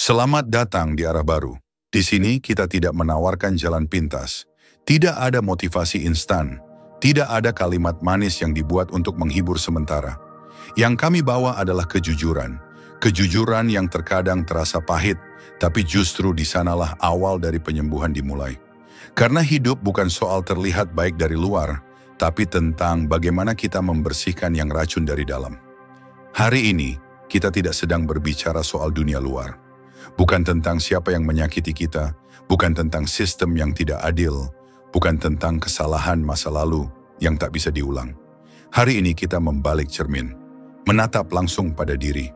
Selamat datang di arah baru. Di sini kita tidak menawarkan jalan pintas. Tidak ada motivasi instan. Tidak ada kalimat manis yang dibuat untuk menghibur sementara. Yang kami bawa adalah kejujuran. Kejujuran yang terkadang terasa pahit, tapi justru di sanalah awal dari penyembuhan dimulai. Karena hidup bukan soal terlihat baik dari luar, tapi tentang bagaimana kita membersihkan yang racun dari dalam. Hari ini, kita tidak sedang berbicara soal dunia luar. Bukan tentang siapa yang menyakiti kita, bukan tentang sistem yang tidak adil, bukan tentang kesalahan masa lalu yang tak bisa diulang. Hari ini kita membalik cermin, menatap langsung pada diri,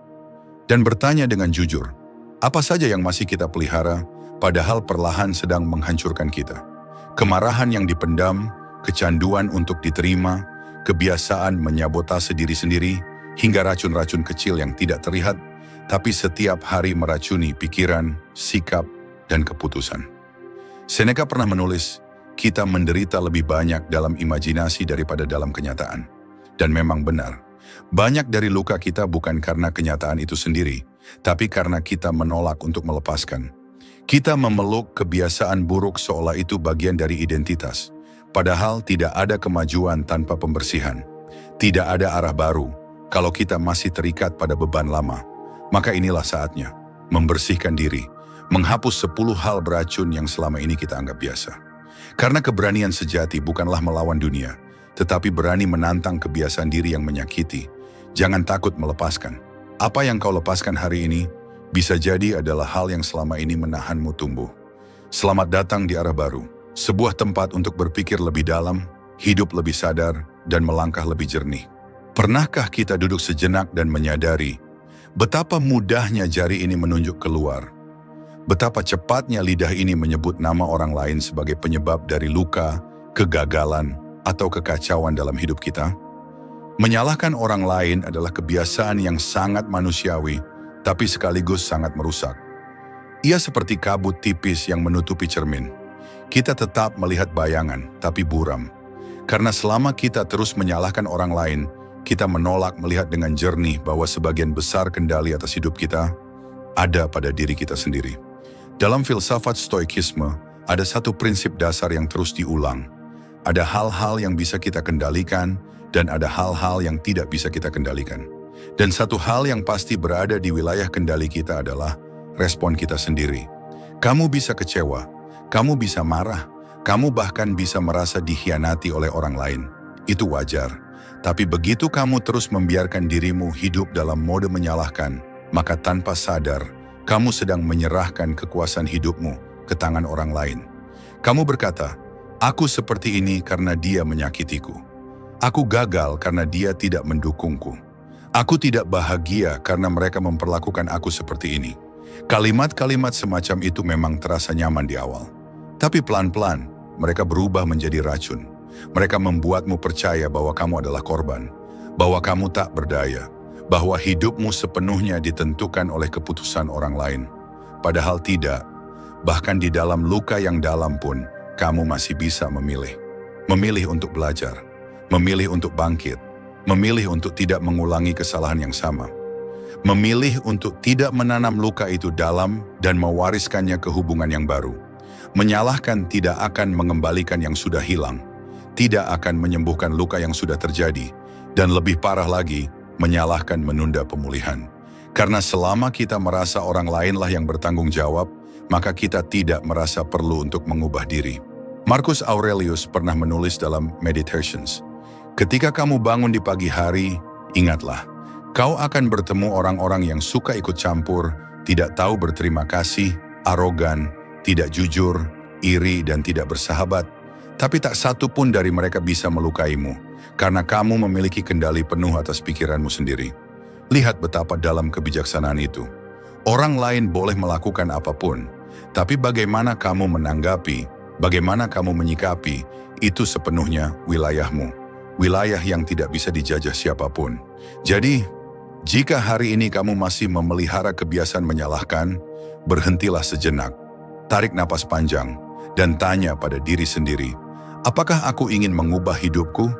dan bertanya dengan jujur, apa saja yang masih kita pelihara, padahal perlahan sedang menghancurkan kita. Kemarahan yang dipendam, kecanduan untuk diterima, kebiasaan menyabotase diri sendiri, hingga racun-racun kecil yang tidak terlihat, tapi setiap hari meracuni pikiran, sikap, dan keputusan. Seneca pernah menulis, kita menderita lebih banyak dalam imajinasi daripada dalam kenyataan. Dan memang benar, banyak dari luka kita bukan karena kenyataan itu sendiri, tapi karena kita menolak untuk melepaskan. Kita memeluk kebiasaan buruk seolah itu bagian dari identitas, padahal tidak ada kemajuan tanpa pembersihan. Tidak ada arah baru kalau kita masih terikat pada beban lama. Maka inilah saatnya, membersihkan diri, menghapus 10 hal beracun yang selama ini kita anggap biasa. Karena keberanian sejati bukanlah melawan dunia, tetapi berani menantang kebiasaan diri yang menyakiti. Jangan takut melepaskan. Apa yang kau lepaskan hari ini, bisa jadi adalah hal yang selama ini menahanmu tumbuh. Selamat datang di arah baru, sebuah tempat untuk berpikir lebih dalam, hidup lebih sadar, dan melangkah lebih jernih. Pernahkah kita duduk sejenak dan menyadari betapa mudahnya jari ini menunjuk keluar? Betapa cepatnya lidah ini menyebut nama orang lain sebagai penyebab dari luka, kegagalan, atau kekacauan dalam hidup kita? Menyalahkan orang lain adalah kebiasaan yang sangat manusiawi, tapi sekaligus sangat merusak. Ia seperti kabut tipis yang menutupi cermin. Kita tetap melihat bayangan, tapi buram. Karena selama kita terus menyalahkan orang lain, kita menolak melihat dengan jernih bahwa sebagian besar kendali atas hidup kita ada pada diri kita sendiri. Dalam filsafat stoikisme, ada satu prinsip dasar yang terus diulang. Ada hal-hal yang bisa kita kendalikan, dan ada hal-hal yang tidak bisa kita kendalikan. Dan satu hal yang pasti berada di wilayah kendali kita adalah respon kita sendiri. Kamu bisa kecewa, kamu bisa marah, kamu bahkan bisa merasa dikhianati oleh orang lain. Itu wajar. Tapi begitu kamu terus membiarkan dirimu hidup dalam mode menyalahkan, maka tanpa sadar, kamu sedang menyerahkan kekuasaan hidupmu ke tangan orang lain. Kamu berkata, aku seperti ini karena dia menyakitiku. Aku gagal karena dia tidak mendukungku. Aku tidak bahagia karena mereka memperlakukan aku seperti ini. Kalimat-kalimat semacam itu memang terasa nyaman di awal. Tapi pelan-pelan, mereka berubah menjadi racun. Mereka membuatmu percaya bahwa kamu adalah korban, bahwa kamu tak berdaya, bahwa hidupmu sepenuhnya ditentukan oleh keputusan orang lain. Padahal tidak, bahkan di dalam luka yang dalam pun, kamu masih bisa memilih. Memilih untuk belajar, memilih untuk bangkit, memilih untuk tidak mengulangi kesalahan yang sama. Memilih untuk tidak menanam luka itu dalam dan mewariskannya ke hubungan yang baru. Menyalahkan tidak akan mengembalikan yang sudah hilang, tidak akan menyembuhkan luka yang sudah terjadi, dan lebih parah lagi, menyalahkan menunda pemulihan. Karena selama kita merasa orang lainlah yang bertanggung jawab, maka kita tidak merasa perlu untuk mengubah diri. Marcus Aurelius pernah menulis dalam Meditations, ketika kamu bangun di pagi hari, ingatlah, kau akan bertemu orang-orang yang suka ikut campur, tidak tahu berterima kasih, arogan, tidak jujur, iri, dan tidak bersahabat. Tapi tak satu pun dari mereka bisa melukaimu, karena kamu memiliki kendali penuh atas pikiranmu sendiri. Lihat betapa dalam kebijaksanaan itu. Orang lain boleh melakukan apapun, tapi bagaimana kamu menanggapi, bagaimana kamu menyikapi, itu sepenuhnya wilayahmu. Wilayah yang tidak bisa dijajah siapapun. Jadi, jika hari ini kamu masih memelihara kebiasaan menyalahkan, berhentilah sejenak, tarik napas panjang, dan tanya pada diri sendiri, apakah aku ingin mengubah hidupku?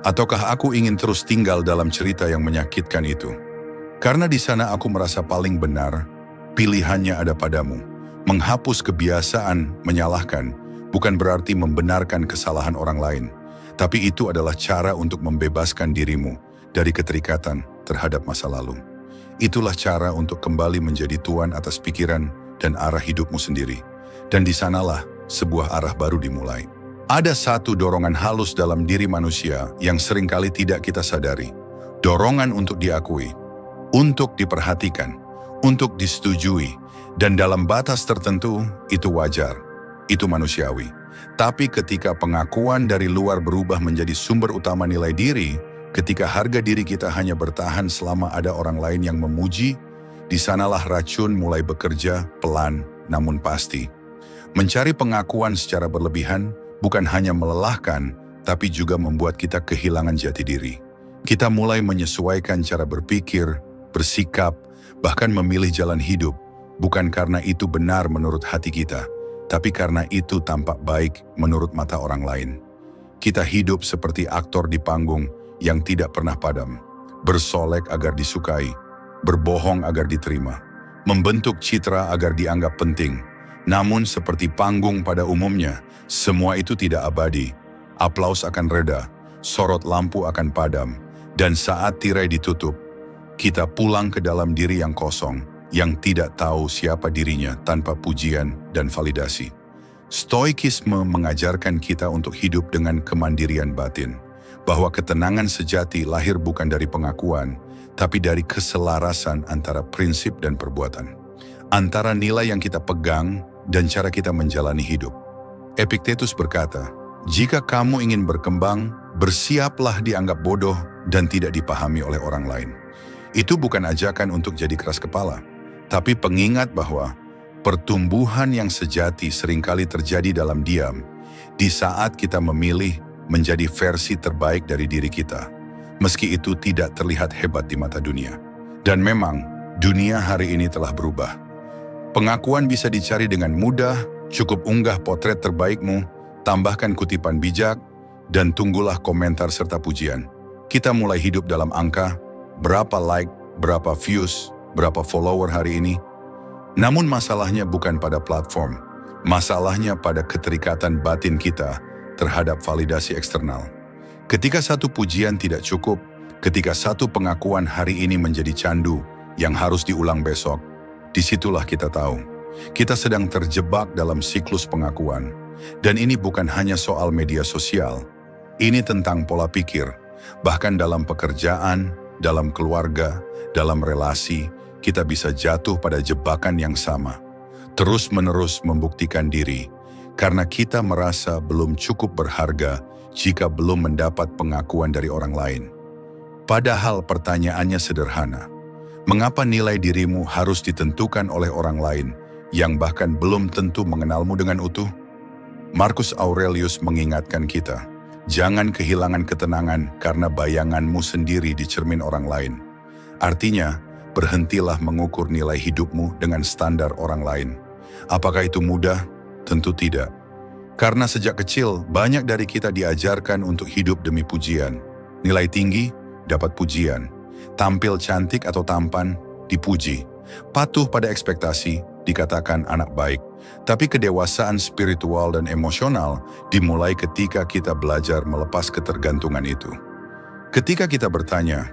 Ataukah aku ingin terus tinggal dalam cerita yang menyakitkan itu? Karena di sana aku merasa paling benar, Pilihannya ada padamu. Menghapus kebiasaan menyalahkan bukan berarti membenarkan kesalahan orang lain, tapi itu adalah cara untuk membebaskan dirimu dari keterikatan terhadap masa lalu. Itulah cara untuk kembali menjadi tuan atas pikiran dan arah hidupmu sendiri. Dan di sanalah sebuah arah baru dimulai. Ada satu dorongan halus dalam diri manusia yang seringkali tidak kita sadari. Dorongan untuk diakui, untuk diperhatikan, untuk disetujui, dan dalam batas tertentu itu wajar, itu manusiawi. Tapi ketika pengakuan dari luar berubah menjadi sumber utama nilai diri, ketika harga diri kita hanya bertahan selama ada orang lain yang memuji, di sanalah racun mulai bekerja pelan namun pasti. Mencari pengakuan secara berlebihan bukan hanya melelahkan, tapi juga membuat kita kehilangan jati diri. Kita mulai menyesuaikan cara berpikir, bersikap, bahkan memilih jalan hidup, bukan karena itu benar menurut hati kita, tapi karena itu tampak baik menurut mata orang lain. Kita hidup seperti aktor di panggung yang tidak pernah padam, bersolek agar disukai, berbohong agar diterima, membentuk citra agar dianggap penting. Namun seperti panggung pada umumnya, semua itu tidak abadi. Aplaus akan reda, sorot lampu akan padam, dan saat tirai ditutup, kita pulang ke dalam diri yang kosong, yang tidak tahu siapa dirinya tanpa pujian dan validasi. Stoikisme mengajarkan kita untuk hidup dengan kemandirian batin, bahwa ketenangan sejati lahir bukan dari pengakuan, tapi dari keselarasan antara prinsip dan perbuatan, antara nilai yang kita pegang dan cara kita menjalani hidup. Epictetus berkata, "Jika kamu ingin berkembang, bersiaplah dianggap bodoh dan tidak dipahami oleh orang lain." Itu bukan ajakan untuk jadi keras kepala, tapi pengingat bahwa pertumbuhan yang sejati seringkali terjadi dalam diam, di saat kita memilih menjadi versi terbaik dari diri kita, meski itu tidak terlihat hebat di mata dunia. Dan memang, dunia hari ini telah berubah. Pengakuan bisa dicari dengan mudah, cukup unggah potret terbaikmu, tambahkan kutipan bijak, dan tunggulah komentar serta pujian. Kita mulai hidup dalam angka, berapa like, berapa views, berapa follower hari ini. Namun masalahnya bukan pada platform, masalahnya pada keterikatan batin kita terhadap validasi eksternal. Ketika satu pujian tidak cukup, ketika satu pengakuan hari ini menjadi candu yang harus diulang besok, disitulah kita tahu, kita sedang terjebak dalam siklus pengakuan. Dan ini bukan hanya soal media sosial, ini tentang pola pikir. Bahkan dalam pekerjaan, dalam keluarga, dalam relasi, kita bisa jatuh pada jebakan yang sama. Terus-menerus membuktikan diri, karena kita merasa belum cukup berharga jika belum mendapat pengakuan dari orang lain. Padahal pertanyaannya sederhana. Mengapa nilai dirimu harus ditentukan oleh orang lain yang bahkan belum tentu mengenalmu dengan utuh? Marcus Aurelius mengingatkan kita, jangan kehilangan ketenangan karena bayanganmu sendiri di cermin orang lain. Artinya, berhentilah mengukur nilai hidupmu dengan standar orang lain. Apakah itu mudah? Tentu tidak. Karena sejak kecil, banyak dari kita diajarkan untuk hidup demi pujian. Nilai tinggi, dapat pujian. Tampil cantik atau tampan, dipuji. Patuh pada ekspektasi, dikatakan anak baik. Tapi kedewasaan spiritual dan emosional dimulai ketika kita belajar melepas ketergantungan itu. Ketika kita bertanya,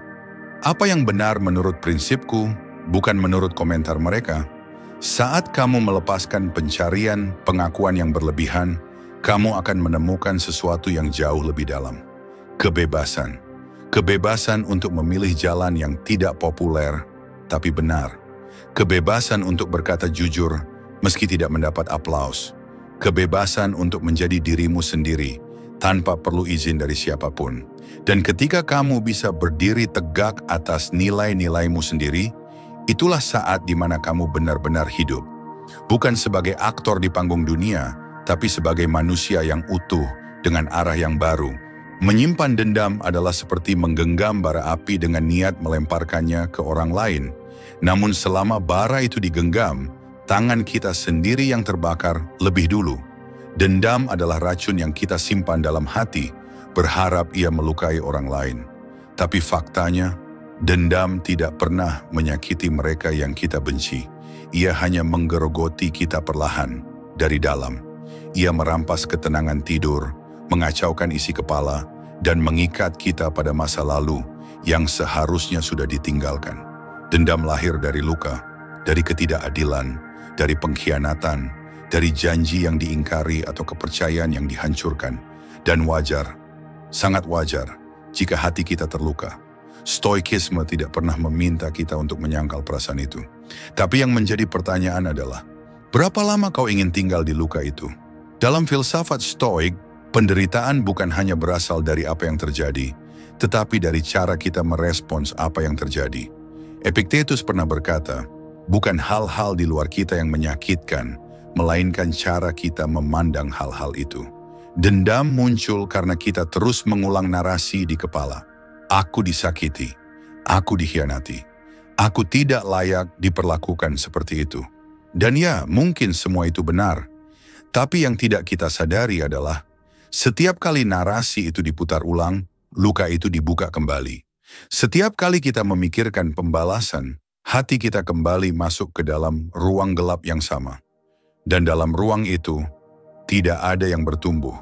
apa yang benar menurut prinsipku, bukan menurut komentar mereka? Saat kamu melepaskan pencarian pengakuan yang berlebihan, kamu akan menemukan sesuatu yang jauh lebih dalam. Kebebasan. Kebebasan untuk memilih jalan yang tidak populer, tapi benar. Kebebasan untuk berkata jujur, meski tidak mendapat aplaus. Kebebasan untuk menjadi dirimu sendiri, tanpa perlu izin dari siapapun. Dan ketika kamu bisa berdiri tegak atas nilai-nilaimu sendiri, itulah saat di mana kamu benar-benar hidup. Bukan sebagai aktor di panggung dunia, tapi sebagai manusia yang utuh dengan arah yang baru. Menyimpan dendam adalah seperti menggenggam bara api dengan niat melemparkannya ke orang lain. Namun selama bara itu digenggam, tangan kita sendiri yang terbakar lebih dulu. Dendam adalah racun yang kita simpan dalam hati, berharap ia melukai orang lain. Tapi faktanya, dendam tidak pernah menyakiti mereka yang kita benci. Ia hanya menggerogoti kita perlahan dari dalam. Ia merampas ketenangan tidur, mengacaukan isi kepala, dan mengikat kita pada masa lalu yang seharusnya sudah ditinggalkan. Dendam lahir dari luka, dari ketidakadilan, dari pengkhianatan, dari janji yang diingkari atau kepercayaan yang dihancurkan. Dan wajar, sangat wajar, jika hati kita terluka. Stoikisme tidak pernah meminta kita untuk menyangkal perasaan itu. Tapi yang menjadi pertanyaan adalah, berapa lama kau ingin tinggal di luka itu? Dalam filsafat Stoik, penderitaan bukan hanya berasal dari apa yang terjadi, tetapi dari cara kita merespons apa yang terjadi. Epictetus pernah berkata, bukan hal-hal di luar kita yang menyakitkan, melainkan cara kita memandang hal-hal itu. Dendam muncul karena kita terus mengulang narasi di kepala. Aku disakiti, aku dikhianati, aku tidak layak diperlakukan seperti itu. Dan ya, mungkin semua itu benar. Tapi yang tidak kita sadari adalah, setiap kali narasi itu diputar ulang, luka itu dibuka kembali. Setiap kali kita memikirkan pembalasan, hati kita kembali masuk ke dalam ruang gelap yang sama. Dan dalam ruang itu, tidak ada yang bertumbuh,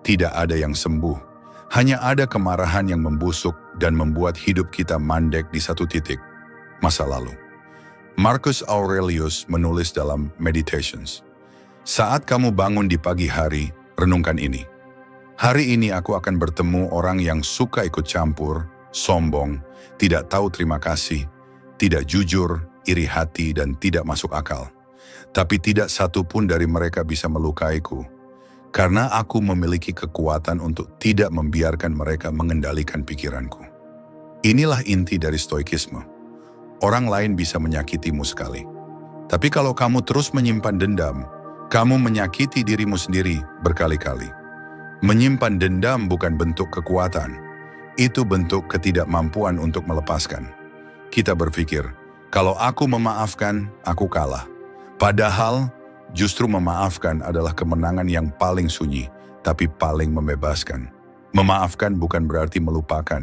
tidak ada yang sembuh. Hanya ada kemarahan yang membusuk dan membuat hidup kita mandek di satu titik, masa lalu. Marcus Aurelius menulis dalam Meditations, saat kamu bangun di pagi hari, renungkan ini. Hari ini aku akan bertemu orang yang suka ikut campur, sombong, tidak tahu terima kasih, tidak jujur, iri hati, dan tidak masuk akal. Tapi tidak satu pun dari mereka bisa melukaiku, karena aku memiliki kekuatan untuk tidak membiarkan mereka mengendalikan pikiranku. Inilah inti dari Stoikisme. Orang lain bisa menyakitimu sekali. Tapi kalau kamu terus menyimpan dendam, kamu menyakiti dirimu sendiri berkali-kali. Menyimpan dendam bukan bentuk kekuatan. Itu bentuk ketidakmampuan untuk melepaskan. Kita berpikir, kalau aku memaafkan, aku kalah. Padahal, justru memaafkan adalah kemenangan yang paling sunyi, tapi paling membebaskan. Memaafkan bukan berarti melupakan,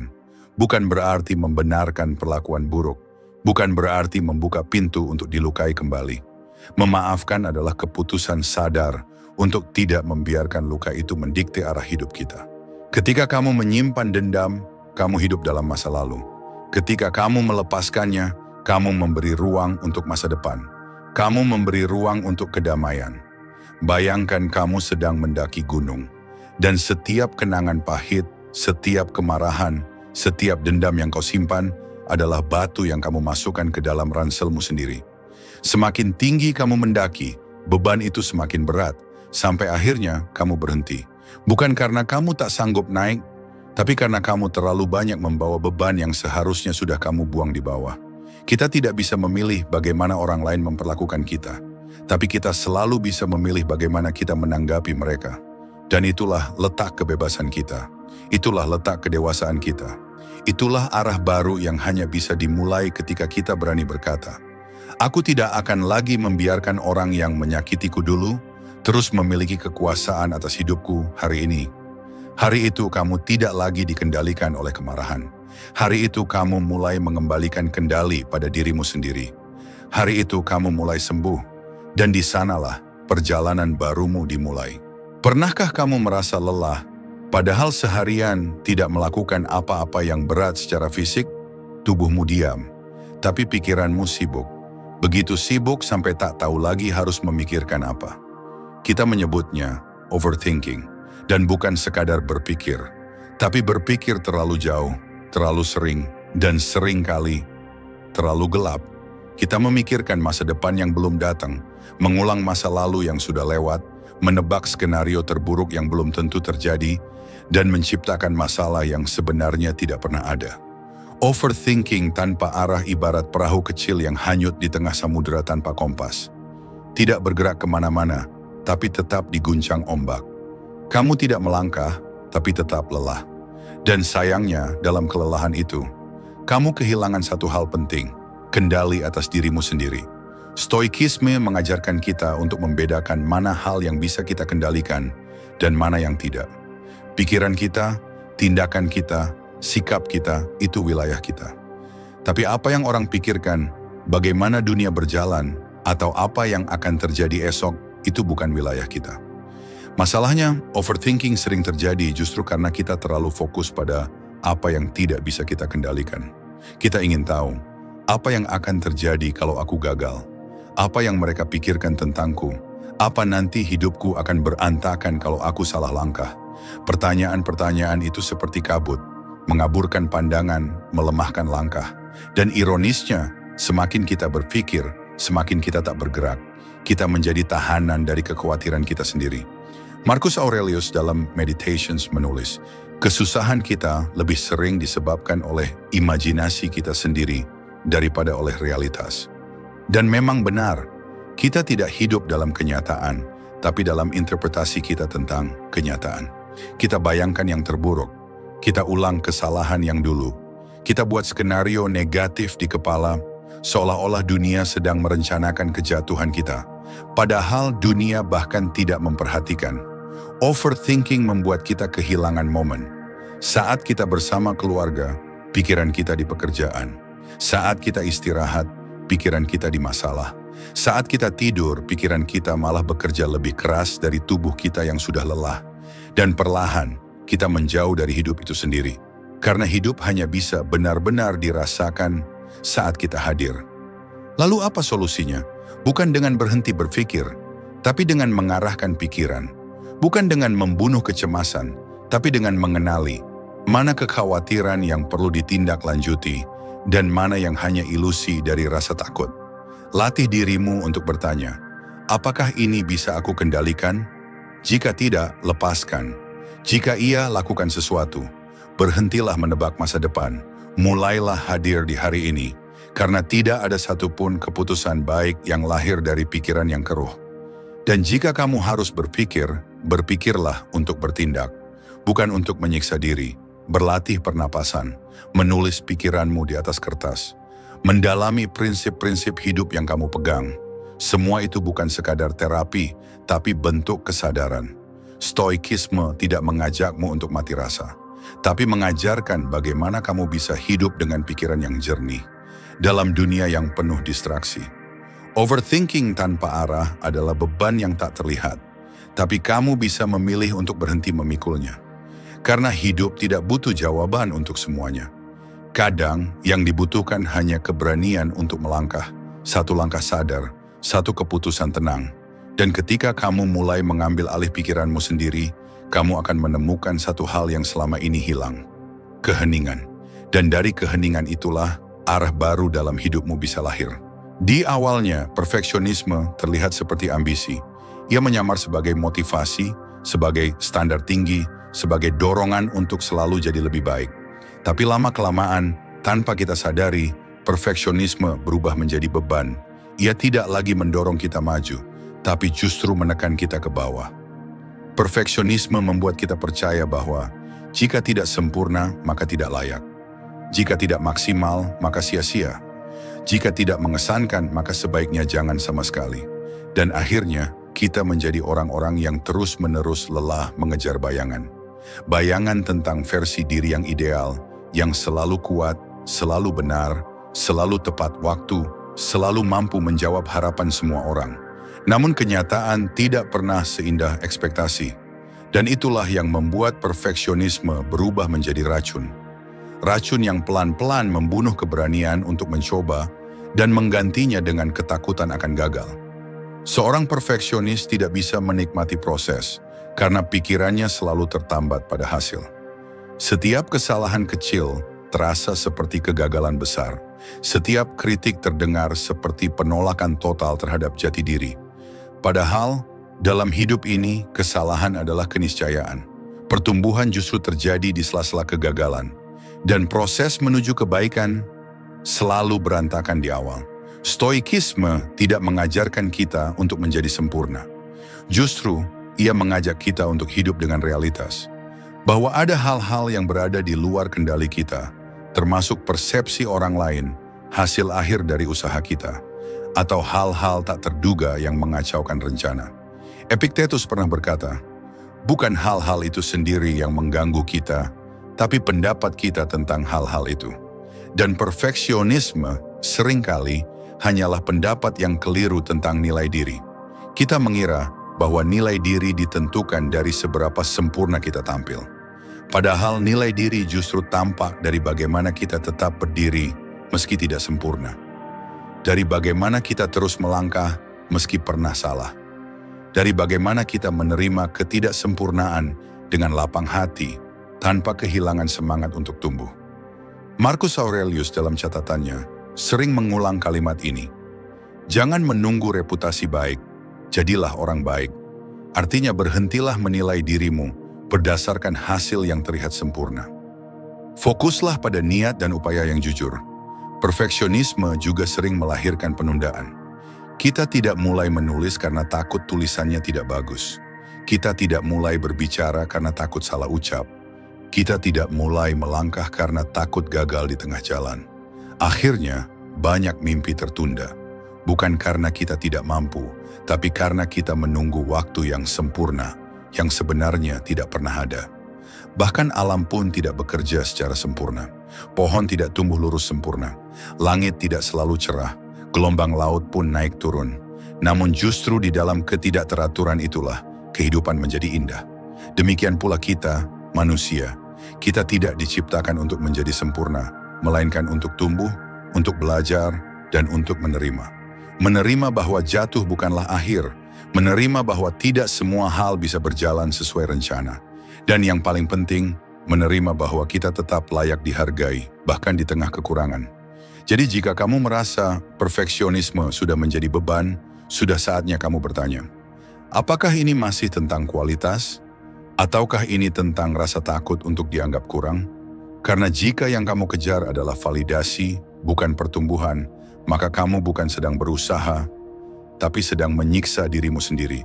bukan berarti membenarkan perlakuan buruk, bukan berarti membuka pintu untuk dilukai kembali. Memaafkan adalah keputusan sadar untuk tidak membiarkan luka itu mendikte arah hidup kita. Ketika kamu menyimpan dendam, kamu hidup dalam masa lalu. Ketika kamu melepaskannya, kamu memberi ruang untuk masa depan. Kamu memberi ruang untuk kedamaian. Bayangkan kamu sedang mendaki gunung, dan setiap kenangan pahit, setiap kemarahan, setiap dendam yang kau simpan adalah batu yang kamu masukkan ke dalam ranselmu sendiri. Semakin tinggi kamu mendaki, beban itu semakin berat, sampai akhirnya kamu berhenti. Bukan karena kamu tak sanggup naik, tapi karena kamu terlalu banyak membawa beban yang seharusnya sudah kamu buang di bawah. Kita tidak bisa memilih bagaimana orang lain memperlakukan kita, tapi kita selalu bisa memilih bagaimana kita menanggapi mereka. Dan itulah letak kebebasan kita. Itulah letak kedewasaan kita. Itulah arah baru yang hanya bisa dimulai ketika kita berani berkata, aku tidak akan lagi membiarkan orang yang menyakitiku dulu, terus memiliki kekuasaan atas hidupku hari ini. Hari itu kamu tidak lagi dikendalikan oleh kemarahan. Hari itu kamu mulai mengembalikan kendali pada dirimu sendiri. Hari itu kamu mulai sembuh, dan di sanalah perjalanan barumu dimulai. Pernahkah kamu merasa lelah, padahal seharian tidak melakukan apa-apa yang berat secara fisik? Tubuhmu diam, tapi pikiranmu sibuk. Begitu sibuk sampai tak tahu lagi harus memikirkan apa. Kita menyebutnya overthinking, dan bukan sekadar berpikir, tapi berpikir terlalu jauh, terlalu sering, dan sering kali terlalu gelap. Kita memikirkan masa depan yang belum datang, mengulang masa lalu yang sudah lewat, menebak skenario terburuk yang belum tentu terjadi, dan menciptakan masalah yang sebenarnya tidak pernah ada. Overthinking tanpa arah ibarat perahu kecil yang hanyut di tengah samudera tanpa kompas. Tidak bergerak kemana-mana, tapi tetap diguncang ombak. Kamu tidak melangkah, tapi tetap lelah. Dan sayangnya, dalam kelelahan itu, kamu kehilangan satu hal penting, kendali atas dirimu sendiri. Stoikisme mengajarkan kita untuk membedakan mana hal yang bisa kita kendalikan dan mana yang tidak. Pikiran kita, tindakan kita, sikap kita, itu wilayah kita. Tapi apa yang orang pikirkan, bagaimana dunia berjalan, atau apa yang akan terjadi esok, itu bukan wilayah kita. Masalahnya, overthinking sering terjadi justru karena kita terlalu fokus pada apa yang tidak bisa kita kendalikan. Kita ingin tahu, apa yang akan terjadi kalau aku gagal? Apa yang mereka pikirkan tentangku? Apa nanti hidupku akan berantakan kalau aku salah langkah? Pertanyaan-pertanyaan itu seperti kabut, mengaburkan pandangan, melemahkan langkah. Dan ironisnya, semakin kita berpikir, semakin kita tak bergerak. Kita menjadi tahanan dari kekhawatiran kita sendiri. Marcus Aurelius dalam Meditations menulis, kesusahan kita lebih sering disebabkan oleh imajinasi kita sendiri daripada oleh realitas. Dan memang benar, kita tidak hidup dalam kenyataan, tapi dalam interpretasi kita tentang kenyataan. Kita bayangkan yang terburuk, kita ulang kesalahan yang dulu, kita buat skenario negatif di kepala, seolah-olah dunia sedang merencanakan kejatuhan kita. Padahal dunia bahkan tidak memperhatikan. Overthinking membuat kita kehilangan momen. Saat kita bersama keluarga, pikiran kita di pekerjaan. Saat kita istirahat, pikiran kita di masalah. Saat kita tidur, pikiran kita malah bekerja lebih keras dari tubuh kita yang sudah lelah. Dan perlahan, kita menjauh dari hidup itu sendiri. Karena hidup hanya bisa benar-benar dirasakan saat kita hadir. Lalu apa solusinya? Bukan dengan berhenti berpikir, tapi dengan mengarahkan pikiran. Bukan dengan membunuh kecemasan, tapi dengan mengenali mana kekhawatiran yang perlu ditindaklanjuti dan mana yang hanya ilusi dari rasa takut. Latih dirimu untuk bertanya, apakah ini bisa aku kendalikan? Jika tidak, lepaskan. Jika iya, lakukan sesuatu. Berhentilah menebak masa depan. Mulailah hadir di hari ini, karena tidak ada satupun keputusan baik yang lahir dari pikiran yang keruh. Dan jika kamu harus berpikir, berpikirlah untuk bertindak, bukan untuk menyiksa diri. Berlatih pernapasan, menulis pikiranmu di atas kertas, mendalami prinsip-prinsip hidup yang kamu pegang. Semua itu bukan sekadar terapi, tapi bentuk kesadaran. Stoikisme tidak mengajakmu untuk mati rasa, tapi mengajarkan bagaimana kamu bisa hidup dengan pikiran yang jernih dalam dunia yang penuh distraksi. Overthinking tanpa arah adalah beban yang tak terlihat, tapi kamu bisa memilih untuk berhenti memikulnya. Karena hidup tidak butuh jawaban untuk semuanya. Kadang yang dibutuhkan hanya keberanian untuk melangkah, satu langkah sadar, satu keputusan tenang. Dan ketika kamu mulai mengambil alih pikiranmu sendiri, kamu akan menemukan satu hal yang selama ini hilang. Keheningan. Dan dari keheningan itulah arah baru dalam hidupmu bisa lahir. Di awalnya, perfeksionisme terlihat seperti ambisi. Ia menyamar sebagai motivasi, sebagai standar tinggi, sebagai dorongan untuk selalu jadi lebih baik. Tapi lama-kelamaan, tanpa kita sadari, perfeksionisme berubah menjadi beban. Ia tidak lagi mendorong kita maju, tapi justru menekan kita ke bawah. Perfeksionisme membuat kita percaya bahwa jika tidak sempurna, maka tidak layak. Jika tidak maksimal, maka sia-sia. Jika tidak mengesankan, maka sebaiknya jangan sama sekali. Dan akhirnya, kita menjadi orang-orang yang terus-menerus lelah mengejar bayangan. Bayangan tentang versi diri yang ideal, yang selalu kuat, selalu benar, selalu tepat waktu, selalu mampu menjawab harapan semua orang. Namun kenyataan tidak pernah seindah ekspektasi. Dan itulah yang membuat perfeksionisme berubah menjadi racun. Racun yang pelan-pelan membunuh keberanian untuk mencoba dan menggantinya dengan ketakutan akan gagal. Seorang perfeksionis tidak bisa menikmati proses karena pikirannya selalu tertambat pada hasil. Setiap kesalahan kecil terasa seperti kegagalan besar. Setiap kritik terdengar seperti penolakan total terhadap jati diri. Padahal, dalam hidup ini, kesalahan adalah keniscayaan. Pertumbuhan justru terjadi di sela-sela kegagalan. Dan proses menuju kebaikan selalu berantakan di awal. Stoikisme tidak mengajarkan kita untuk menjadi sempurna. Justru, ia mengajak kita untuk hidup dengan realitas. Bahwa ada hal-hal yang berada di luar kendali kita, termasuk persepsi orang lain, hasil akhir dari usaha kita, atau hal-hal tak terduga yang mengacaukan rencana. Epictetus pernah berkata, bukan hal-hal itu sendiri yang mengganggu kita, tapi pendapat kita tentang hal-hal itu. Dan perfeksionisme seringkali hanyalah pendapat yang keliru tentang nilai diri. Kita mengira bahwa nilai diri ditentukan dari seberapa sempurna kita tampil. Padahal nilai diri justru tampak dari bagaimana kita tetap berdiri meski tidak sempurna. Dari bagaimana kita terus melangkah meski pernah salah. Dari bagaimana kita menerima ketidaksempurnaan dengan lapang hati tanpa kehilangan semangat untuk tumbuh. Marcus Aurelius dalam catatannya sering mengulang kalimat ini. Jangan menunggu reputasi baik, jadilah orang baik. Artinya berhentilah menilai dirimu berdasarkan hasil yang terlihat sempurna. Fokuslah pada niat dan upaya yang jujur. Perfeksionisme juga sering melahirkan penundaan. Kita tidak mulai menulis karena takut tulisannya tidak bagus. Kita tidak mulai berbicara karena takut salah ucap. Kita tidak mulai melangkah karena takut gagal di tengah jalan. Akhirnya, banyak mimpi tertunda. Bukan karena kita tidak mampu, tapi karena kita menunggu waktu yang sempurna, yang sebenarnya tidak pernah ada. Bahkan alam pun tidak bekerja secara sempurna. Pohon tidak tumbuh lurus sempurna. Langit tidak selalu cerah. Gelombang laut pun naik turun. Namun justru di dalam ketidakteraturan itulah kehidupan menjadi indah. Demikian pula kita, manusia. Kita tidak diciptakan untuk menjadi sempurna, melainkan untuk tumbuh, untuk belajar, dan untuk menerima. Menerima bahwa jatuh bukanlah akhir. Menerima bahwa tidak semua hal bisa berjalan sesuai rencana. Dan yang paling penting, menerima bahwa kita tetap layak dihargai, bahkan di tengah kekurangan. Jadi jika kamu merasa perfeksionisme sudah menjadi beban, sudah saatnya kamu bertanya, apakah ini masih tentang kualitas? Ataukah ini tentang rasa takut untuk dianggap kurang? Karena jika yang kamu kejar adalah validasi, bukan pertumbuhan, maka kamu bukan sedang berusaha, tapi sedang menyiksa dirimu sendiri.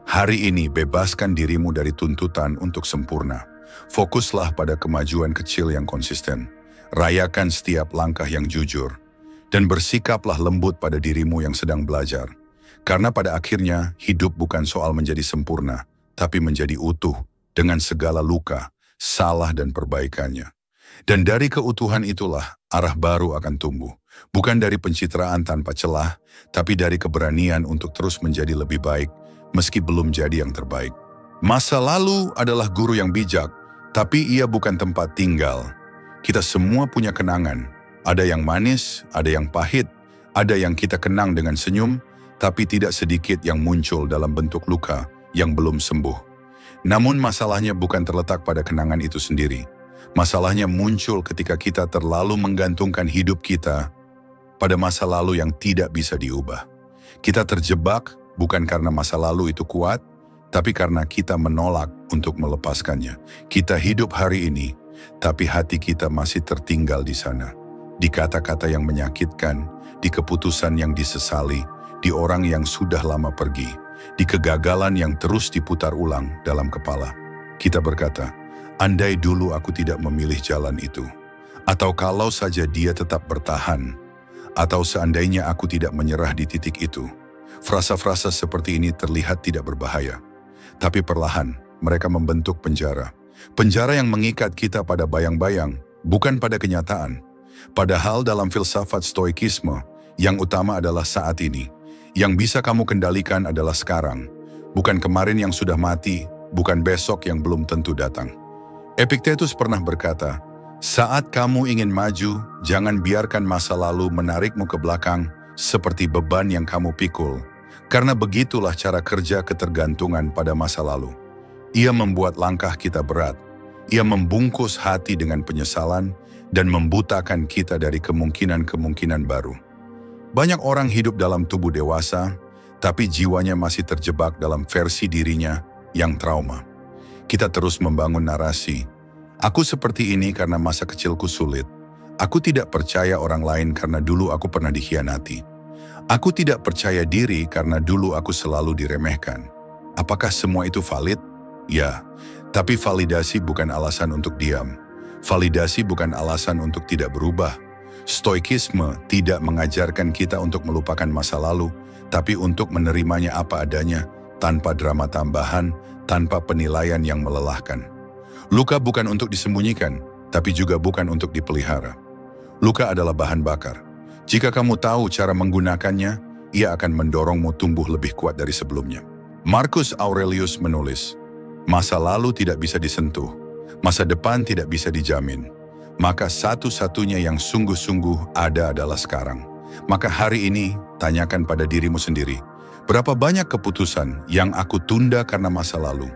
Hari ini bebaskan dirimu dari tuntutan untuk sempurna. Fokuslah pada kemajuan kecil yang konsisten. Rayakan setiap langkah yang jujur. Dan bersikaplah lembut pada dirimu yang sedang belajar. Karena pada akhirnya hidup bukan soal menjadi sempurna, tapi menjadi utuh dengan segala luka, salah dan perbaikannya. Dan dari keutuhan itulah arah baru akan tumbuh. Bukan dari pencitraan tanpa celah, tapi dari keberanian untuk terus menjadi lebih baik, meski belum jadi yang terbaik. Masa lalu adalah guru yang bijak, tapi ia bukan tempat tinggal. Kita semua punya kenangan. Ada yang manis, ada yang pahit, ada yang kita kenang dengan senyum, tapi tidak sedikit yang muncul dalam bentuk luka yang belum sembuh. Namun masalahnya bukan terletak pada kenangan itu sendiri. Masalahnya muncul ketika kita terlalu menggantungkan hidup kita pada masa lalu yang tidak bisa diubah. Kita terjebak bukan karena masa lalu itu kuat, tapi karena kita menolak untuk melepaskannya. Kita hidup hari ini, tapi hati kita masih tertinggal di sana. Di kata-kata yang menyakitkan, di keputusan yang disesali, di orang yang sudah lama pergi, di kegagalan yang terus diputar ulang dalam kepala. Kita berkata, andai dulu aku tidak memilih jalan itu, atau kalau saja dia tetap bertahan, atau seandainya aku tidak menyerah di titik itu. Frasa-frasa seperti ini terlihat tidak berbahaya, tapi perlahan mereka membentuk penjara. Penjara yang mengikat kita pada bayang-bayang, bukan pada kenyataan. Padahal dalam filsafat stoikisme, yang utama adalah saat ini. Yang bisa kamu kendalikan adalah sekarang. Bukan kemarin yang sudah mati, bukan besok yang belum tentu datang. Epictetus pernah berkata, saat kamu ingin maju, jangan biarkan masa lalu menarikmu ke belakang seperti beban yang kamu pikul. Karena begitulah cara kerja ketergantungan pada masa lalu. Ia membuat langkah kita berat. Ia membungkus hati dengan penyesalan dan membutakan kita dari kemungkinan-kemungkinan baru. Banyak orang hidup dalam tubuh dewasa, tapi jiwanya masih terjebak dalam versi dirinya yang trauma. Kita terus membangun narasi. Aku seperti ini karena masa kecilku sulit. Aku tidak percaya orang lain karena dulu aku pernah dikhianati. Aku tidak percaya diri karena dulu aku selalu diremehkan. Apakah semua itu valid? Ya, tapi validasi bukan alasan untuk diam. Validasi bukan alasan untuk tidak berubah. Stoikisme tidak mengajarkan kita untuk melupakan masa lalu, tapi untuk menerimanya apa adanya, tanpa drama tambahan, tanpa penilaian yang melelahkan. Luka bukan untuk disembunyikan, tapi juga bukan untuk dipelihara. Luka adalah bahan bakar. Jika kamu tahu cara menggunakannya, ia akan mendorongmu tumbuh lebih kuat dari sebelumnya. Marcus Aurelius menulis, "Masa lalu tidak bisa disentuh, masa depan tidak bisa dijamin. Maka satu-satunya yang sungguh-sungguh ada adalah sekarang. Maka hari ini, tanyakan pada dirimu sendiri, berapa banyak keputusan yang aku tunda karena masa lalu?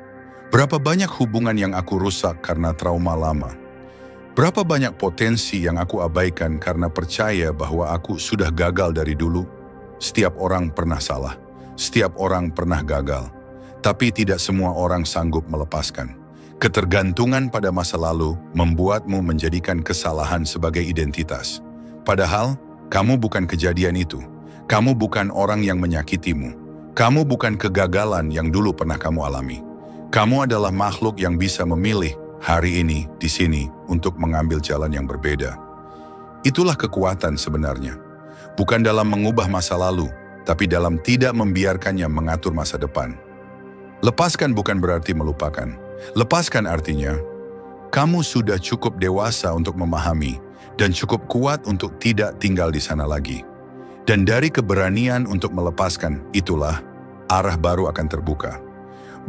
Berapa banyak hubungan yang aku rusak karena trauma lama? Berapa banyak potensi yang aku abaikan karena percaya bahwa aku sudah gagal dari dulu?" Setiap orang pernah salah, setiap orang pernah gagal, tapi tidak semua orang sanggup melepaskan. Ketergantungan pada masa lalu membuatmu menjadikan kesalahan sebagai identitas. Padahal, kamu bukan kejadian itu. Kamu bukan orang yang menyakitimu. Kamu bukan kegagalan yang dulu pernah kamu alami. Kamu adalah makhluk yang bisa memilih hari ini, di sini, untuk mengambil jalan yang berbeda. Itulah kekuatan sebenarnya. Bukan dalam mengubah masa lalu, tapi dalam tidak membiarkannya mengatur masa depan. Lepaskan bukan berarti melupakan. Lepaskan artinya, kamu sudah cukup dewasa untuk memahami dan cukup kuat untuk tidak tinggal di sana lagi. Dan dari keberanian untuk melepaskan, itulah arah baru akan terbuka.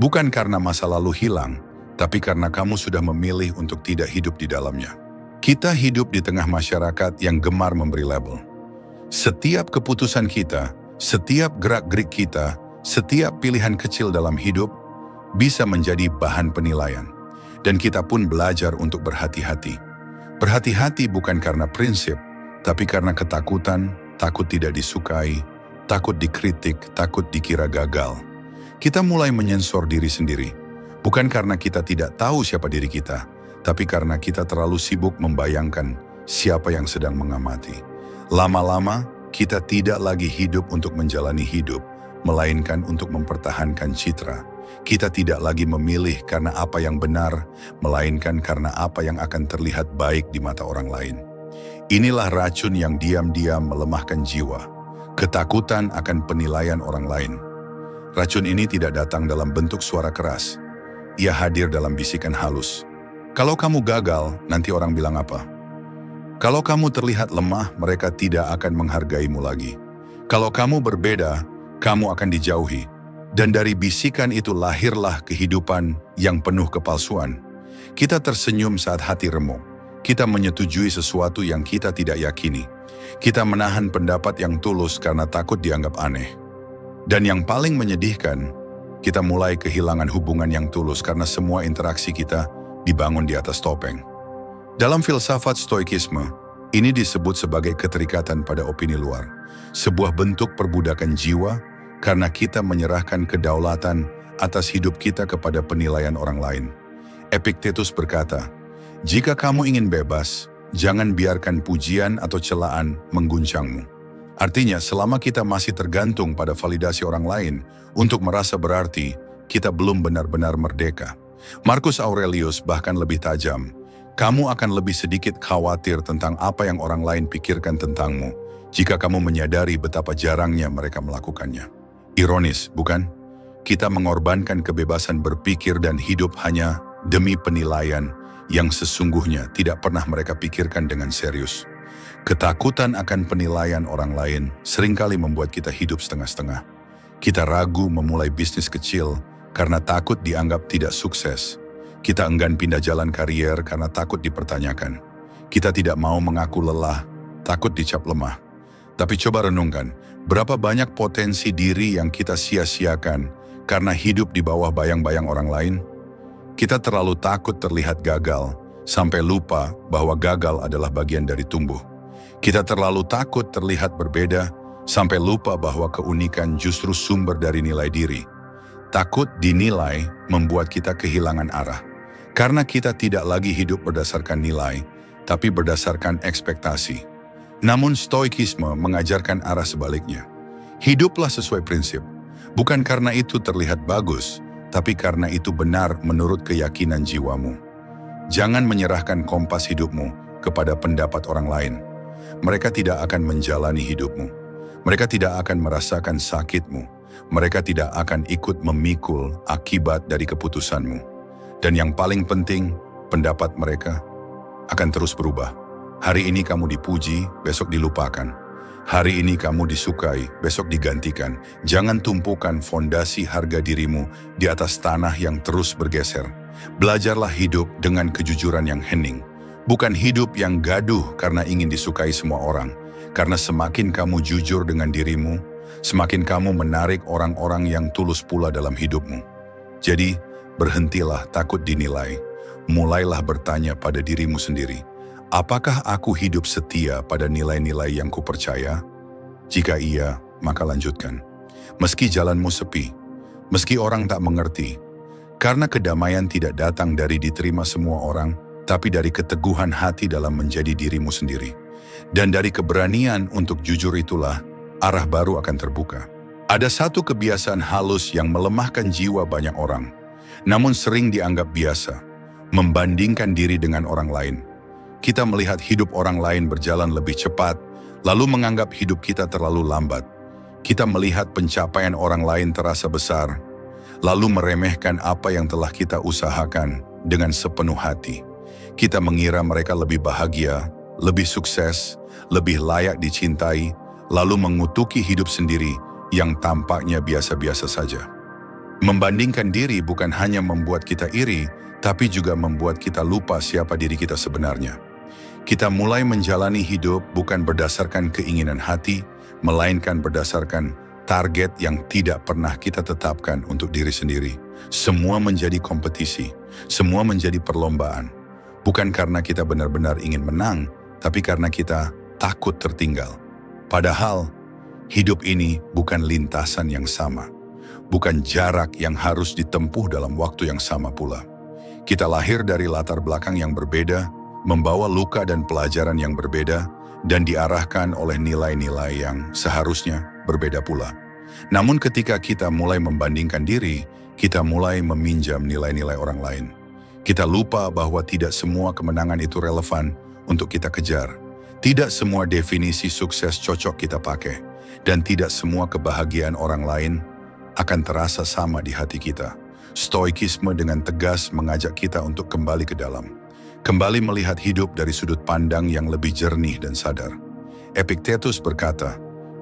Bukan karena masa lalu hilang, tapi karena kamu sudah memilih untuk tidak hidup di dalamnya. Kita hidup di tengah masyarakat yang gemar memberi label. Setiap keputusan kita, setiap gerak-gerik kita, setiap pilihan kecil dalam hidup bisa menjadi bahan penilaian. Dan kita pun belajar untuk berhati-hati. Berhati-hati bukan karena prinsip, tapi karena ketakutan, takut tidak disukai, takut dikritik, takut dikira gagal. Kita mulai menyensor diri sendiri. Bukan karena kita tidak tahu siapa diri kita, tapi karena kita terlalu sibuk membayangkan siapa yang sedang mengamati. Lama-lama, kita tidak lagi hidup untuk menjalani hidup, melainkan untuk mempertahankan citra. Kita tidak lagi memilih karena apa yang benar, melainkan karena apa yang akan terlihat baik di mata orang lain. Inilah racun yang diam-diam melemahkan jiwa. Ketakutan akan penilaian orang lain. Racun ini tidak datang dalam bentuk suara keras. Ia hadir dalam bisikan halus. Kalau kamu gagal, nanti orang bilang apa? Kalau kamu terlihat lemah, mereka tidak akan menghargaimu lagi. Kalau kamu berbeda, kamu akan dijauhi. Dan dari bisikan itu lahirlah kehidupan yang penuh kepalsuan. Kita tersenyum saat hati remuk. Kita menyetujui sesuatu yang kita tidak yakini. Kita menahan pendapat yang tulus karena takut dianggap aneh. Dan yang paling menyedihkan, kita mulai kehilangan hubungan yang tulus karena semua interaksi kita dibangun di atas topeng. Dalam filsafat stoikisme, ini disebut sebagai keterikatan pada opini luar. Sebuah bentuk perbudakan jiwa karena kita menyerahkan kedaulatan atas hidup kita kepada penilaian orang lain. Epictetus berkata, "Jika kamu ingin bebas, jangan biarkan pujian atau celaan mengguncangmu." Artinya, selama kita masih tergantung pada validasi orang lain untuk merasa berarti, kita belum benar-benar merdeka. Marcus Aurelius bahkan lebih tajam. Kamu akan lebih sedikit khawatir tentang apa yang orang lain pikirkan tentangmu jika kamu menyadari betapa jarangnya mereka melakukannya. Ironis, bukan? Kita mengorbankan kebebasan berpikir dan hidup hanya demi penilaian yang sesungguhnya tidak pernah mereka pikirkan dengan serius. Ketakutan akan penilaian orang lain seringkali membuat kita hidup setengah-setengah. Kita ragu memulai bisnis kecil karena takut dianggap tidak sukses. Kita enggan pindah jalan karier karena takut dipertanyakan. Kita tidak mau mengaku lelah, takut dicap lemah. Tapi coba renungkan, berapa banyak potensi diri yang kita sia-siakan karena hidup di bawah bayang-bayang orang lain? Kita terlalu takut terlihat gagal, sampai lupa bahwa gagal adalah bagian dari tumbuh. Kita terlalu takut terlihat berbeda, sampai lupa bahwa keunikan justru sumber dari nilai diri. Takut dinilai membuat kita kehilangan arah. Karena kita tidak lagi hidup berdasarkan nilai, tapi berdasarkan ekspektasi. Namun stoikisme mengajarkan arah sebaliknya. Hiduplah sesuai prinsip. Bukan karena itu terlihat bagus, tapi karena itu benar menurut keyakinan jiwamu. Jangan menyerahkan kompas hidupmu kepada pendapat orang lain. Mereka tidak akan menjalani hidupmu. Mereka tidak akan merasakan sakitmu. Mereka tidak akan ikut memikul akibat dari keputusanmu. Dan yang paling penting, pendapat mereka akan terus berubah. Hari ini kamu dipuji, besok dilupakan. Hari ini kamu disukai, besok digantikan. Jangan tumpukan fondasi harga dirimu di atas tanah yang terus bergeser. Belajarlah hidup dengan kejujuran yang hening. Bukan hidup yang gaduh karena ingin disukai semua orang. Karena semakin kamu jujur dengan dirimu, semakin kamu menarik orang-orang yang tulus pula dalam hidupmu. Jadi, berhentilah takut dinilai. Mulailah bertanya pada dirimu sendiri. Apakah aku hidup setia pada nilai-nilai yang kupercaya? Jika iya, maka lanjutkan. Meski jalanmu sepi, meski orang tak mengerti, karena kedamaian tidak datang dari diterima semua orang, tapi dari keteguhan hati dalam menjadi dirimu sendiri. Dan dari keberanian untuk jujur itulah, arah baru akan terbuka. Ada satu kebiasaan halus yang melemahkan jiwa banyak orang, namun sering dianggap biasa, membandingkan diri dengan orang lain. Kita melihat hidup orang lain berjalan lebih cepat, lalu menganggap hidup kita terlalu lambat. Kita melihat pencapaian orang lain terasa besar, lalu meremehkan apa yang telah kita usahakan dengan sepenuh hati. Kita mengira mereka lebih bahagia, lebih sukses, lebih layak dicintai, lalu mengutuki hidup sendiri yang tampaknya biasa-biasa saja. Membandingkan diri bukan hanya membuat kita iri, tapi juga membuat kita lupa siapa diri kita sebenarnya. Kita mulai menjalani hidup bukan berdasarkan keinginan hati, melainkan berdasarkan target yang tidak pernah kita tetapkan untuk diri sendiri. Semua menjadi kompetisi, semua menjadi perlombaan. Bukan karena kita benar-benar ingin menang, tapi karena kita takut tertinggal. Padahal, hidup ini bukan lintasan yang sama. Bukan jarak yang harus ditempuh dalam waktu yang sama pula. Kita lahir dari latar belakang yang berbeda, membawa luka dan pelajaran yang berbeda, dan diarahkan oleh nilai-nilai yang seharusnya berbeda pula. Namun ketika kita mulai membandingkan diri, kita mulai meminjam nilai-nilai orang lain. Kita lupa bahwa tidak semua kemenangan itu relevan untuk kita kejar. Tidak semua definisi sukses cocok kita pakai. Dan tidak semua kebahagiaan orang lain akan terasa sama di hati kita. Stoikisme dengan tegas mengajak kita untuk kembali ke dalam. Kembali melihat hidup dari sudut pandang yang lebih jernih dan sadar. Epictetus berkata,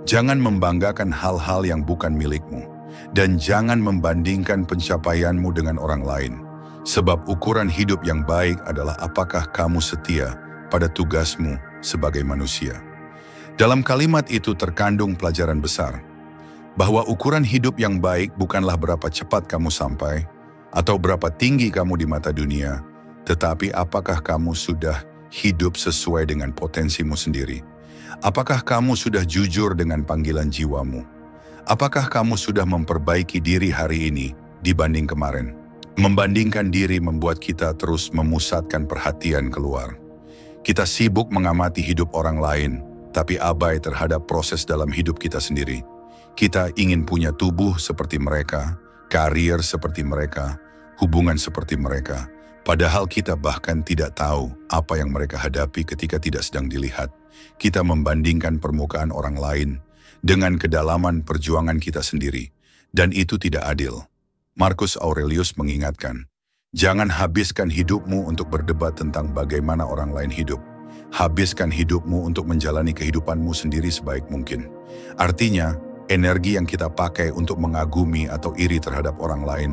jangan membanggakan hal-hal yang bukan milikmu. Dan jangan membandingkan pencapaianmu dengan orang lain. Sebab ukuran hidup yang baik adalah apakah kamu setia pada tugasmu sebagai manusia. Dalam kalimat itu terkandung pelajaran besar, bahwa ukuran hidup yang baik bukanlah berapa cepat kamu sampai, atau berapa tinggi kamu di mata dunia, tetapi apakah kamu sudah hidup sesuai dengan potensimu sendiri. Apakah kamu sudah jujur dengan panggilan jiwamu? Apakah kamu sudah memperbaiki diri hari ini dibanding kemarin? Membandingkan diri membuat kita terus memusatkan perhatian keluar. Kita sibuk mengamati hidup orang lain, tapi abai terhadap proses dalam hidup kita sendiri. Kita ingin punya tubuh seperti mereka, karier seperti mereka, hubungan seperti mereka. Padahal kita bahkan tidak tahu apa yang mereka hadapi ketika tidak sedang dilihat. Kita membandingkan permukaan orang lain dengan kedalaman perjuangan kita sendiri. Dan itu tidak adil. Marcus Aurelius mengingatkan, jangan habiskan hidupmu untuk berdebat tentang bagaimana orang lain hidup. Habiskan hidupmu untuk menjalani kehidupanmu sendiri sebaik mungkin. Artinya, energi yang kita pakai untuk mengagumi atau iri terhadap orang lain,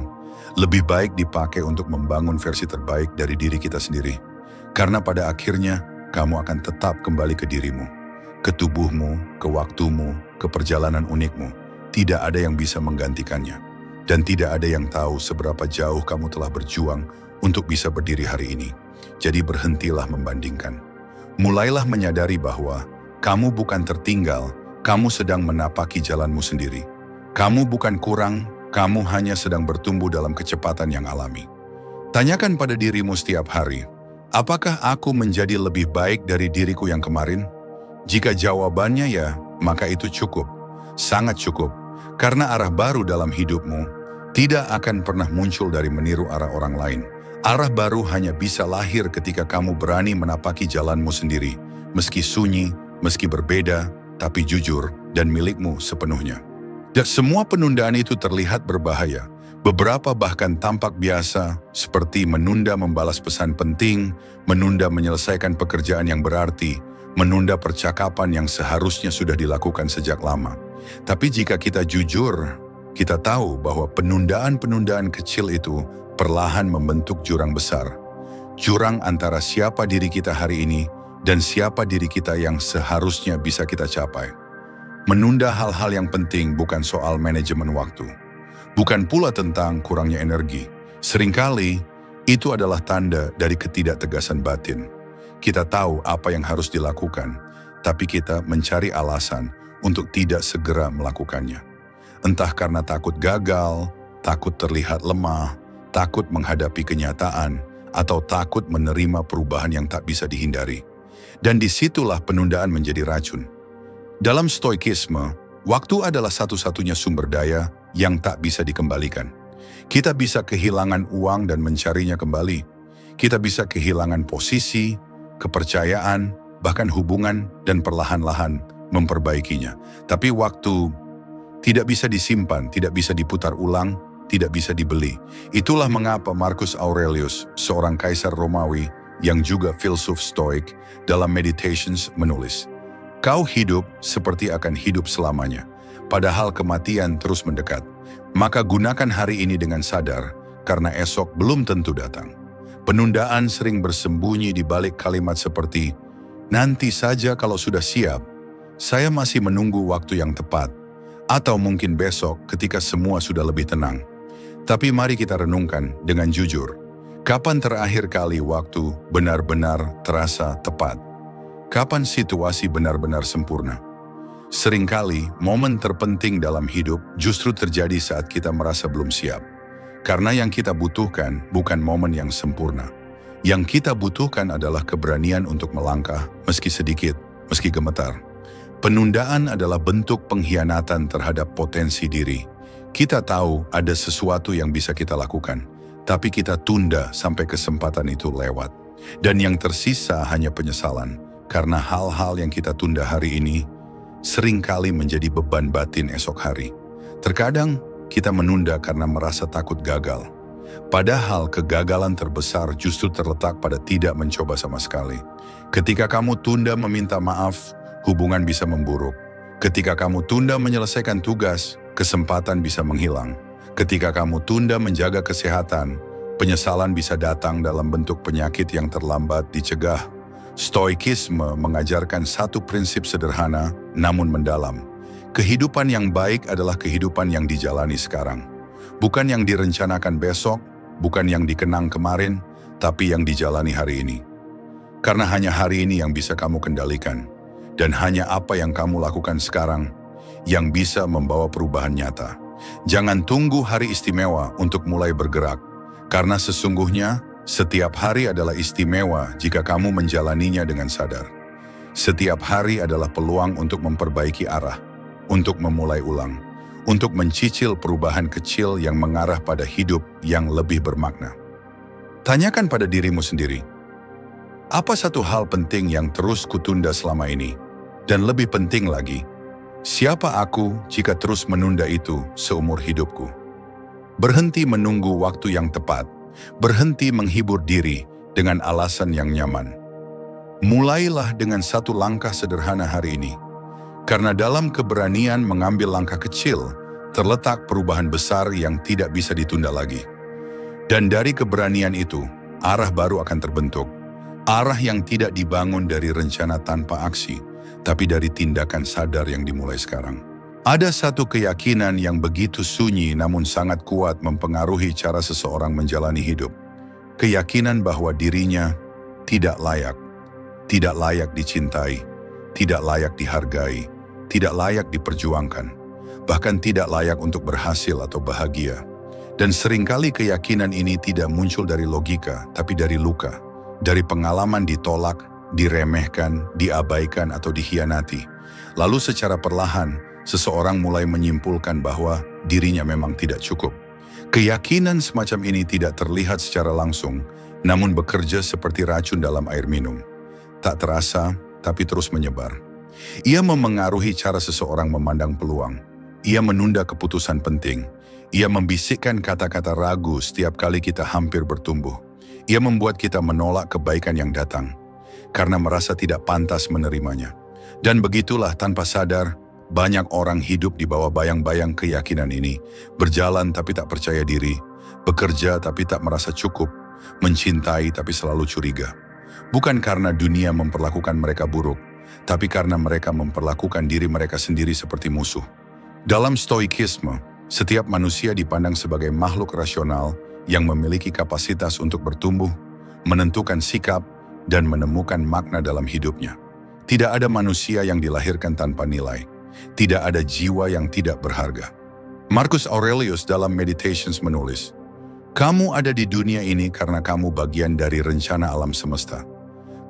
lebih baik dipakai untuk membangun versi terbaik dari diri kita sendiri. Karena pada akhirnya, kamu akan tetap kembali ke dirimu, ke tubuhmu, ke waktumu, ke perjalanan unikmu. Tidak ada yang bisa menggantikannya. Dan tidak ada yang tahu seberapa jauh kamu telah berjuang untuk bisa berdiri hari ini. Jadi berhentilah membandingkan. Mulailah menyadari bahwa kamu bukan tertinggal, kamu sedang menapaki jalanmu sendiri. Kamu bukan kurang, kamu hanya sedang bertumbuh dalam kecepatan yang alami. Tanyakan pada dirimu setiap hari, apakah aku menjadi lebih baik dari diriku yang kemarin? Jika jawabannya ya, maka itu cukup, sangat cukup. Karena arah baru dalam hidupmu tidak akan pernah muncul dari meniru arah orang lain. Arah baru hanya bisa lahir ketika kamu berani menapaki jalanmu sendiri, meski sunyi, meski berbeda, tapi jujur dan milikmu sepenuhnya. Dan semua penundaan itu terlihat berbahaya. Beberapa bahkan tampak biasa, seperti menunda membalas pesan penting, menunda menyelesaikan pekerjaan yang berarti, menunda percakapan yang seharusnya sudah dilakukan sejak lama. Tapi jika kita jujur, kita tahu bahwa penundaan-penundaan kecil itu perlahan membentuk jurang besar. Jurang antara siapa diri kita hari ini dan siapa diri kita yang seharusnya bisa kita capai. Menunda hal-hal yang penting bukan soal manajemen waktu. Bukan pula tentang kurangnya energi. Seringkali itu adalah tanda dari ketidaktegasan batin. Kita tahu apa yang harus dilakukan, tapi kita mencari alasan untuk tidak segera melakukannya. Entah karena takut gagal, takut terlihat lemah, takut menghadapi kenyataan, atau takut menerima perubahan yang tak bisa dihindari. Dan disitulah penundaan menjadi racun. Dalam stoikisme, waktu adalah satu-satunya sumber daya yang tak bisa dikembalikan. Kita bisa kehilangan uang dan mencarinya kembali. Kita bisa kehilangan posisi, kepercayaan, bahkan hubungan dan perlahan-lahan memperbaikinya. Tapi waktu tidak bisa disimpan, tidak bisa diputar ulang, tidak bisa dibeli. Itulah mengapa Marcus Aurelius, seorang kaisar Romawi yang juga filsuf stoik, dalam Meditations menulis, "Kau hidup seperti akan hidup selamanya, padahal kematian terus mendekat. Maka gunakan hari ini dengan sadar, karena esok belum tentu datang." Penundaan sering bersembunyi di balik kalimat seperti, "Nanti saja kalau sudah siap, saya masih menunggu waktu yang tepat," atau mungkin besok ketika semua sudah lebih tenang. Tapi mari kita renungkan dengan jujur, kapan terakhir kali waktu benar-benar terasa tepat? Kapan situasi benar-benar sempurna? Seringkali momen terpenting dalam hidup justru terjadi saat kita merasa belum siap. Karena yang kita butuhkan bukan momen yang sempurna. Yang kita butuhkan adalah keberanian untuk melangkah, meski sedikit, meski gemetar. Penundaan adalah bentuk pengkhianatan terhadap potensi diri. Kita tahu ada sesuatu yang bisa kita lakukan, tapi kita tunda sampai kesempatan itu lewat. Dan yang tersisa hanya penyesalan, karena hal-hal yang kita tunda hari ini seringkali menjadi beban batin esok hari. Terkadang kita menunda karena merasa takut gagal. Padahal kegagalan terbesar justru terletak pada tidak mencoba sama sekali. Ketika kamu tunda meminta maaf, hubungan bisa memburuk. Ketika kamu tunda menyelesaikan tugas, kesempatan bisa menghilang. Ketika kamu tunda menjaga kesehatan, penyesalan bisa datang dalam bentuk penyakit yang terlambat dicegah. Stoikisme mengajarkan satu prinsip sederhana namun mendalam. Kehidupan yang baik adalah kehidupan yang dijalani sekarang. Bukan yang direncanakan besok, bukan yang dikenang kemarin, tapi yang dijalani hari ini. Karena hanya hari ini yang bisa kamu kendalikan. Dan hanya apa yang kamu lakukan sekarang yang bisa membawa perubahan nyata. Jangan tunggu hari istimewa untuk mulai bergerak. Karena sesungguhnya setiap hari adalah istimewa jika kamu menjalaninya dengan sadar. Setiap hari adalah peluang untuk memperbaiki arah, untuk memulai ulang, untuk mencicil perubahan kecil yang mengarah pada hidup yang lebih bermakna. Tanyakan pada dirimu sendiri, apa satu hal penting yang terus kutunda selama ini? Dan lebih penting lagi, siapa aku jika terus menunda itu seumur hidupku? Berhenti menunggu waktu yang tepat. Berhenti menghibur diri dengan alasan yang nyaman. Mulailah dengan satu langkah sederhana hari ini. Karena dalam keberanian mengambil langkah kecil, terletak perubahan besar yang tidak bisa ditunda lagi. Dan dari keberanian itu, arah baru akan terbentuk. Arah yang tidak dibangun dari rencana tanpa aksi, tapi dari tindakan sadar yang dimulai sekarang. Ada satu keyakinan yang begitu sunyi namun sangat kuat mempengaruhi cara seseorang menjalani hidup. Keyakinan bahwa dirinya tidak layak dicintai, tidak layak dihargai, tidak layak diperjuangkan, bahkan tidak layak untuk berhasil atau bahagia. Dan seringkali keyakinan ini tidak muncul dari logika, tapi dari luka, dari pengalaman ditolak, diremehkan, diabaikan atau dikhianati. Lalu secara perlahan, seseorang mulai menyimpulkan bahwa dirinya memang tidak cukup. Keyakinan semacam ini tidak terlihat secara langsung, namun bekerja seperti racun dalam air minum. Tak terasa, tapi terus menyebar. Ia memengaruhi cara seseorang memandang peluang. Ia menunda keputusan penting. Ia membisikkan kata-kata ragu setiap kali kita hampir bertumbuh. Ia membuat kita menolak kebaikan yang datang. karena merasa tidak pantas menerimanya. Dan begitulah tanpa sadar, banyak orang hidup di bawah bayang-bayang keyakinan ini, berjalan tapi tak percaya diri, bekerja tapi tak merasa cukup, mencintai tapi selalu curiga. Bukan karena dunia memperlakukan mereka buruk, tapi karena mereka memperlakukan diri mereka sendiri seperti musuh. Dalam Stoikisme, setiap manusia dipandang sebagai makhluk rasional yang memiliki kapasitas untuk bertumbuh, menentukan sikap, dan menemukan makna dalam hidupnya. Tidak ada manusia yang dilahirkan tanpa nilai. Tidak ada jiwa yang tidak berharga. Marcus Aurelius dalam Meditations menulis, "Kamu ada di dunia ini karena kamu bagian dari rencana alam semesta.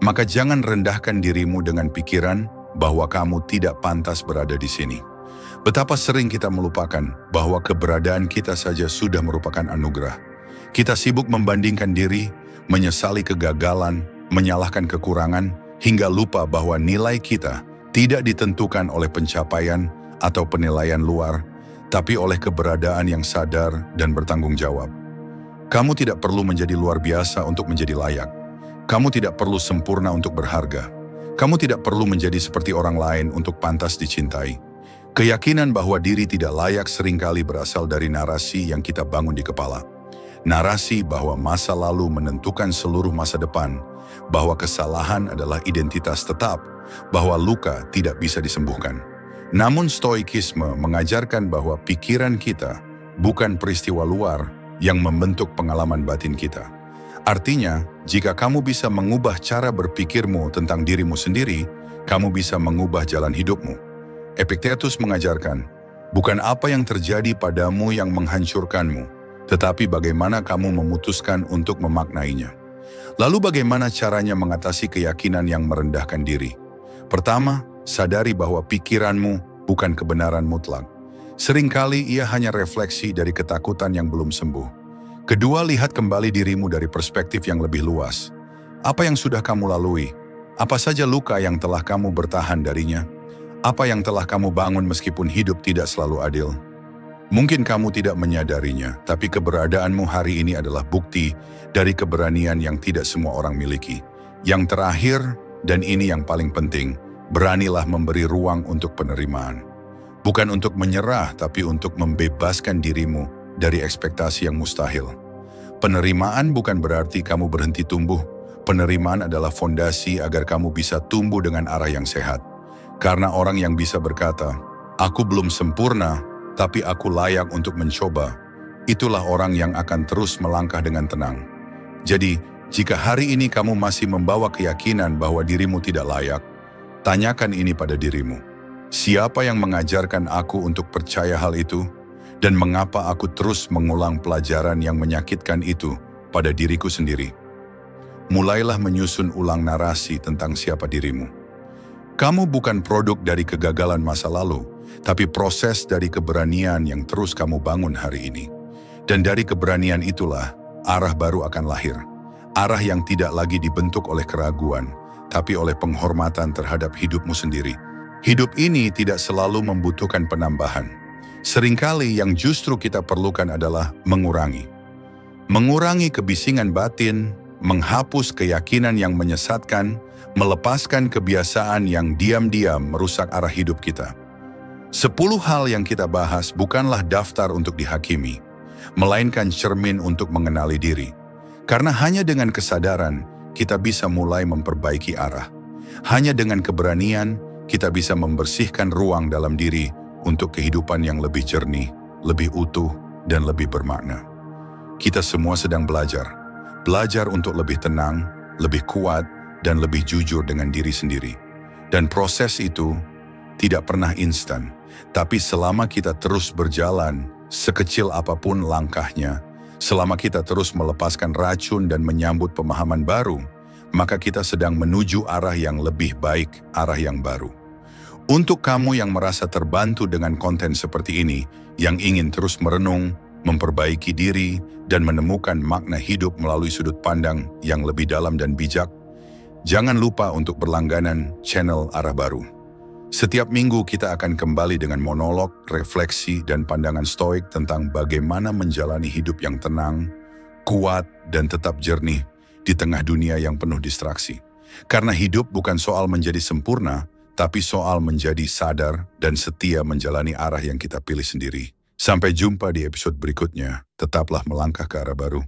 Maka jangan rendahkan dirimu dengan pikiran bahwa kamu tidak pantas berada di sini." Betapa sering kita melupakan bahwa keberadaan kita saja sudah merupakan anugerah. Kita sibuk membandingkan diri, menyesali kegagalan, menyalahkan kekurangan, hingga lupa bahwa nilai kita tidak ditentukan oleh pencapaian atau penilaian luar, tapi oleh keberadaan yang sadar dan bertanggung jawab. Kamu tidak perlu menjadi luar biasa untuk menjadi layak. Kamu tidak perlu sempurna untuk berharga. Kamu tidak perlu menjadi seperti orang lain untuk pantas dicintai. Keyakinan bahwa diri tidak layak seringkali berasal dari narasi yang kita bangun di kepala. Narasi bahwa masa lalu menentukan seluruh masa depan, bahwa kesalahan adalah identitas tetap, bahwa luka tidak bisa disembuhkan. Namun Stoikisme mengajarkan bahwa pikiran kita bukan peristiwa luar yang membentuk pengalaman batin kita. Artinya, jika kamu bisa mengubah cara berpikirmu tentang dirimu sendiri, kamu bisa mengubah jalan hidupmu. Epictetus mengajarkan, bukan apa yang terjadi padamu yang menghancurkanmu, tetapi bagaimana kamu memutuskan untuk memaknainya. Lalu bagaimana caranya mengatasi keyakinan yang merendahkan diri? Pertama, sadari bahwa pikiranmu bukan kebenaran mutlak. Seringkali ia hanya refleksi dari ketakutan yang belum sembuh. Kedua, lihat kembali dirimu dari perspektif yang lebih luas. Apa yang sudah kamu lalui? Apa saja luka yang telah kamu bertahan darinya? Apa yang telah kamu bangun meskipun hidup tidak selalu adil? Mungkin kamu tidak menyadarinya, tapi keberadaanmu hari ini adalah bukti dari keberanian yang tidak semua orang miliki. Yang terakhir, dan ini yang paling penting, beranilah memberi ruang untuk penerimaan. Bukan untuk menyerah, tapi untuk membebaskan dirimu dari ekspektasi yang mustahil. Penerimaan bukan berarti kamu berhenti tumbuh. Penerimaan adalah fondasi agar kamu bisa tumbuh dengan arah yang sehat. Karena orang yang bisa berkata, "Aku belum sempurna, tapi aku layak untuk mencoba," itulah orang yang akan terus melangkah dengan tenang. Jadi, jika hari ini kamu masih membawa keyakinan bahwa dirimu tidak layak, tanyakan ini pada dirimu. Siapa yang mengajarkan aku untuk percaya hal itu? Dan mengapa aku terus mengulang pelajaran yang menyakitkan itu pada diriku sendiri? Mulailah menyusun ulang narasi tentang siapa dirimu. Kamu bukan produk dari kegagalan masa lalu, tapi proses dari keberanian yang terus kamu bangun hari ini. Dan dari keberanian itulah, arah baru akan lahir. Arah yang tidak lagi dibentuk oleh keraguan, tapi oleh penghormatan terhadap hidupmu sendiri. Hidup ini tidak selalu membutuhkan penambahan. Seringkali yang justru kita perlukan adalah mengurangi. Mengurangi kebisingan batin, menghapus keyakinan yang menyesatkan, melepaskan kebiasaan yang diam-diam merusak arah hidup kita. 10 hal yang kita bahas bukanlah daftar untuk dihakimi, melainkan cermin untuk mengenali diri. Karena hanya dengan kesadaran, kita bisa mulai memperbaiki arah. Hanya dengan keberanian, kita bisa membersihkan ruang dalam diri untuk kehidupan yang lebih jernih, lebih utuh, dan lebih bermakna. Kita semua sedang belajar. Belajar untuk lebih tenang, lebih kuat, dan lebih jujur dengan diri sendiri. Dan proses itu tidak pernah instan, tapi selama kita terus berjalan, sekecil apapun langkahnya, selama kita terus melepaskan racun dan menyambut pemahaman baru, maka kita sedang menuju arah yang lebih baik, arah yang baru. Untuk kamu yang merasa terbantu dengan konten seperti ini, yang ingin terus merenung, memperbaiki diri, dan menemukan makna hidup melalui sudut pandang yang lebih dalam dan bijak, jangan lupa untuk berlangganan channel Arah Baru. Setiap minggu kita akan kembali dengan monolog, refleksi, dan pandangan stoik tentang bagaimana menjalani hidup yang tenang, kuat, dan tetap jernih di tengah dunia yang penuh distraksi. Karena hidup bukan soal menjadi sempurna, tapi soal menjadi sadar dan setia menjalani arah yang kita pilih sendiri. Sampai jumpa di episode berikutnya. Tetaplah melangkah ke arah baru.